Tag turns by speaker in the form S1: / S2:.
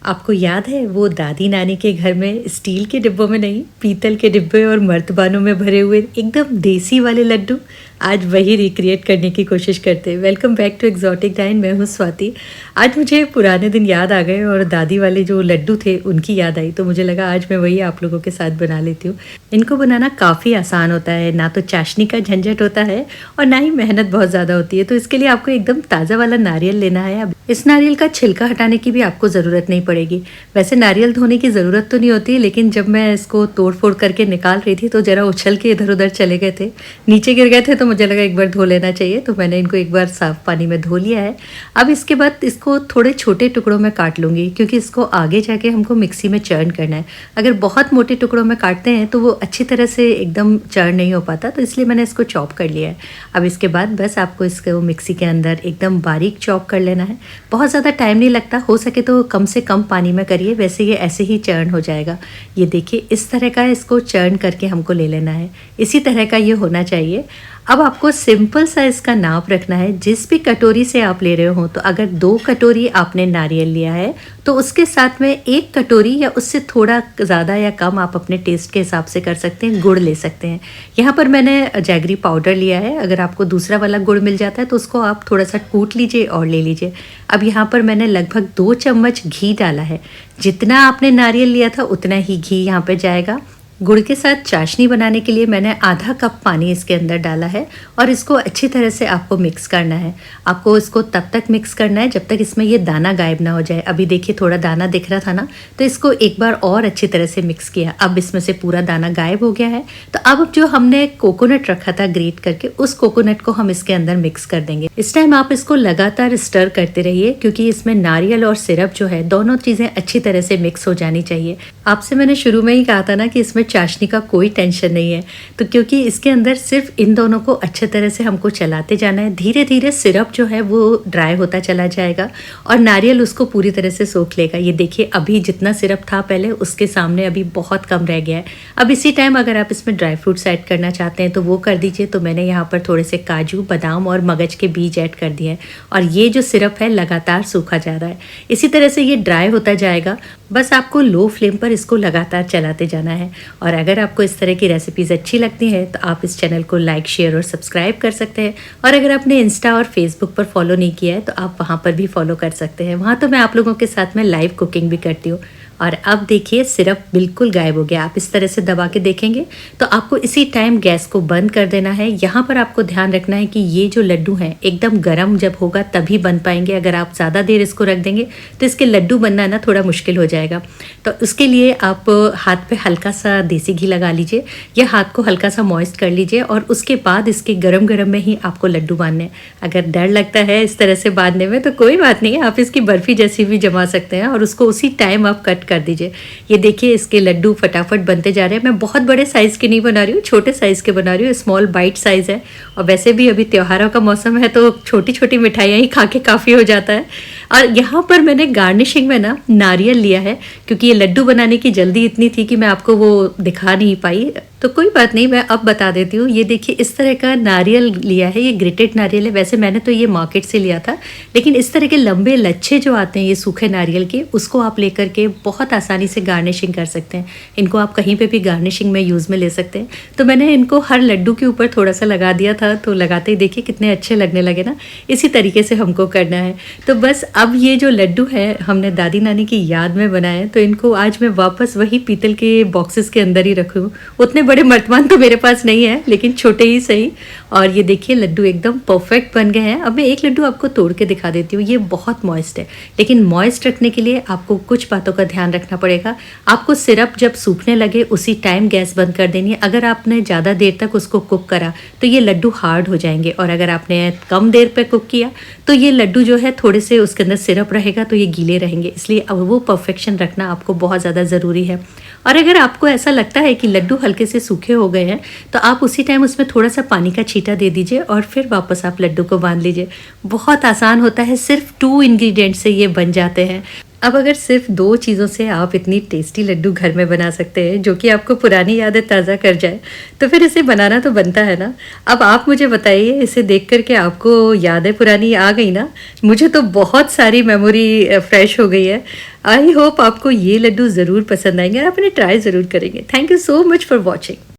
S1: आपको याद है वो दादी नानी के घर में स्टील के डिब्बों में नहीं, पीतल के डिब्बे और मर्तबानों में भरे हुए एकदम देसी वाले लड्डू। आज वही रिक्रिएट करने की कोशिश करते हैं। Welcome back to exotic dine. मैं हूँ स्वाति। आज मुझे पुराने दिन याद आ गए और दादी वाले जो लड्डू थे उनकी याद आई, तो मुझे लगा आज मैं वही आप लोगों के साथ बना लेती हूँ। इनको बनाना काफ़ी आसान होता है, ना तो चाशनी का झंझट होता है और ना ही मेहनत बहुत ज़्यादा होती है। तो इसके लिए आपको एकदम ताज़ा वाला नारियल लेना है। अब इस नारियल का छिलका हटाने की भी आपको ज़रूरत नहीं पड़ेगी। वैसे नारियल धोने की ज़रूरत तो नहीं होती, लेकिन जब मैं इसको तोड़ फोड़ करके निकाल रही थी तो ज़रा उछल के इधर उधर चले गए थे, नीचे गिर गए थे, तो मुझे लगा एक बार धो लेना चाहिए। तो मैंने इनको एक बार साफ़ पानी में धो लिया है। अब इसके बाद इसको थोड़े छोटे टुकड़ों में काट लूँगी, क्योंकि इसको आगे जाके हमको मिक्सी में चर्न करना है। अगर बहुत मोटे टुकड़ों में काटते हैं तो वो अच्छी तरह से एकदम चर्न नहीं हो पाता, तो इसलिए मैंने इसको चॉप कर लिया है। अब इसके बाद बस आपको इसको मिक्सी के अंदर एकदम बारीक चॉप कर लेना है। बहुत ज़्यादा टाइम नहीं लगता, हो सके तो कम से कम पानी में करिए, वैसे ये ऐसे ही चर्न हो जाएगा। ये देखिए इस तरह का इसको चर्न करके हमको ले लेना है। इसी तरह का ये होना चाहिए। अब आपको सिंपल सा इसका नाप रखना है। जिस भी कटोरी से आप ले रहे हो, तो अगर 2 कटोरी आपने नारियल लिया है तो उसके साथ में 1 कटोरी या उससे थोड़ा ज़्यादा या कम आप अपने टेस्ट के हिसाब से कर सकते हैं, गुड़ ले सकते हैं। यहाँ पर मैंने जैगरी पाउडर लिया है। अगर आपको दूसरा वाला गुड़ मिल जाता है तो उसको आप थोड़ा सा कूट लीजिए और ले लीजिए। अब यहाँ पर मैंने लगभग 2 चम्मच घी डाला है। जितना आपने नारियल लिया था उतना ही घी यहाँ पे जाएगा। गुड़ के साथ चाशनी बनाने के लिए मैंने आधा कप पानी इसके अंदर डाला है और इसको अच्छी तरह से आपको मिक्स करना है। आपको इसको तब तक मिक्स करना है जब तक इसमें ये दाना गायब ना हो जाए। अभी देखिए थोड़ा दाना दिख रहा था ना, तो इसको एक बार और अच्छी तरह से मिक्स किया। अब इसमें से पूरा दाना गायब हो गया है। तो अब जो हमने कोकोनट रखा था ग्रेट करके, उस कोकोनट को हम इसके अंदर मिक्स कर देंगे। इस टाइम आप इसको लगातार स्टर करते रहिए, क्योंकि इसमें नारियल और सिरप जो है दोनों चीज़ें अच्छी तरह से मिक्स हो जानी चाहिए। आपसे मैंने शुरू में ही कहा था ना कि इसमें चाशनी का कोई टेंशन नहीं है, तो क्योंकि इसके अंदर सिर्फ इन दोनों को अच्छे तरह से हमको चलाते जाना है। धीरे धीरे सिरप जो है वो ड्राई होता चला जाएगा और नारियल उसको पूरी तरह से सोख लेगा। ये देखिए अभी जितना सिरप था पहले, उसके सामने अभी बहुत कम रह गया है। अब इसी टाइम अगर आप इसमें ड्राई फ्रूट्स ऐड करना चाहते हैं तो वो कर दीजिए। तो मैंने यहाँ पर थोड़े से काजू, बादाम और मगज के बीज ऐड कर दिए हैं और ये जो सिरप है लगातार सूखा जा रहा है। इसी तरह से ये ड्राई होता जाएगा। बस आपको लो फ्लेम पर इसको लगातार चलाते जाना है। और अगर आपको इस तरह की रेसिपीज़ अच्छी लगती हैं तो आप इस चैनल को लाइक, शेयर और सब्सक्राइब कर सकते हैं। और अगर आपने इंस्टा और फेसबुक पर फॉलो नहीं किया है तो आप वहाँ पर भी फॉलो कर सकते हैं। वहाँ तो मैं आप लोगों के साथ में लाइव कुकिंग भी करती हूँ। और अब देखिए सिरप बिल्कुल गायब हो गया। आप इस तरह से दबा के देखेंगे तो आपको इसी टाइम गैस को बंद कर देना है। यहाँ पर आपको ध्यान रखना है कि ये जो लड्डू हैं एकदम गर्म जब होगा तभी बन पाएंगे। अगर आप ज़्यादा देर इसको रख देंगे तो इसके लड्डू बनना ना थोड़ा मुश्किल हो जाएगा। तो उसके लिए आप हाथ पे हल्का सा देसी घी लगा लीजिए या हाथ को हल्का सा मॉइस्ट कर लीजिए और उसके बाद इसके गरम गरम में ही आपको लड्डू बांधने हैं। अगर डर लगता है इस तरह से बांधने में तो कोई बात नहीं है, आप इसकी बर्फ़ी जैसी भी जमा सकते हैं और उसको उसी टाइम आप कट कर दीजिए। ये देखिए इसके लड्डू फटाफट बनते जा रहे हैं। मैं बहुत बड़े साइज़ के नहीं बना रही हूँ, छोटे साइज़ के बना रही हूँ। स्मॉल बाइट साइज़ है और वैसे भी अभी त्योहारों का मौसम है तो छोटी छोटी मिठाइयाँ ही खा के काफ़ी हो जाता है। और यहाँ पर मैंने गार्निशिंग में ना नारियल लिया है, क्योंकि ये लड्डू बनाने की जल्दी इतनी थी कि मैं आपको वो दिखा नहीं पाई। तो कोई बात नहीं, मैं अब बता देती हूँ। ये देखिए इस तरह का नारियल लिया है, ये ग्रेटेड नारियल है। वैसे मैंने तो ये मार्केट से लिया था, लेकिन इस तरह के लंबे लच्छे जो आते हैं ये सूखे नारियल के, उसको आप लेकर के बहुत आसानी से गार्निशिंग कर सकते हैं। इनको आप कहीं पे भी गार्निशिंग में यूज़ में ले सकते हैं। तो मैंने इनको हर लड्डू के ऊपर थोड़ा सा लगा दिया था, तो लगाते ही देखिए कितने अच्छे लगने लगे ना। इसी तरीके से हमको करना है। तो बस अब ये जो लड्डू है हमने दादी नानी की याद में बनाए हैं, तो इनको आज मैं वापस वही पीतल के बॉक्सेस के अंदर ही रखूँ। उतने बड़े मर्तमान तो मेरे पास नहीं है, लेकिन छोटे ही सही। और ये देखिए लड्डू एकदम परफेक्ट बन गए हैं। अब मैं एक लड्डू आपको तोड़ के दिखा देती हूँ। ये बहुत मॉइस्ट है, लेकिन मॉइस्ट रखने के लिए आपको कुछ बातों का ध्यान रखना पड़ेगा। आपको सिरप जब सूखने लगे उसी टाइम गैस बंद कर देनी है। अगर आपने ज़्यादा देर तक उसको कुक करा तो ये लड्डू हार्ड हो जाएंगे, और अगर आपने कम देर पर कुक किया तो ये लड्डू जो है थोड़े से उसके अंदर सिरप रहेगा तो ये गीले रहेंगे। इसलिए अब वो परफेक्शन रखना आपको बहुत ज़्यादा ज़रूरी है। और अगर आपको ऐसा लगता है कि लड्डू हल्के से सूखे हो गए हैं तो आप उसी टाइम उसमें थोड़ा सा पानी का छींटा दे दीजिए और फिर वापस आप लड्डू को बांध लीजिए। बहुत आसान होता है, सिर्फ 2 इंग्रेडिएंट से ये बन जाते हैं। अब अगर सिर्फ 2 चीज़ों से आप इतनी टेस्टी लड्डू घर में बना सकते हैं, जो कि आपको पुरानी यादें ताज़ा कर जाए, तो फिर इसे बनाना तो बनता है ना। अब आप मुझे बताइए, इसे देख कर के आपको यादें पुरानी आ गई ना? मुझे तो बहुत सारी मेमोरी फ्रेश हो गई है। आई होप आपको ये लड्डू ज़रूर पसंद आएँगे और आप इन्हें ट्राई ज़रूर करेंगे। Thank you so much for watching.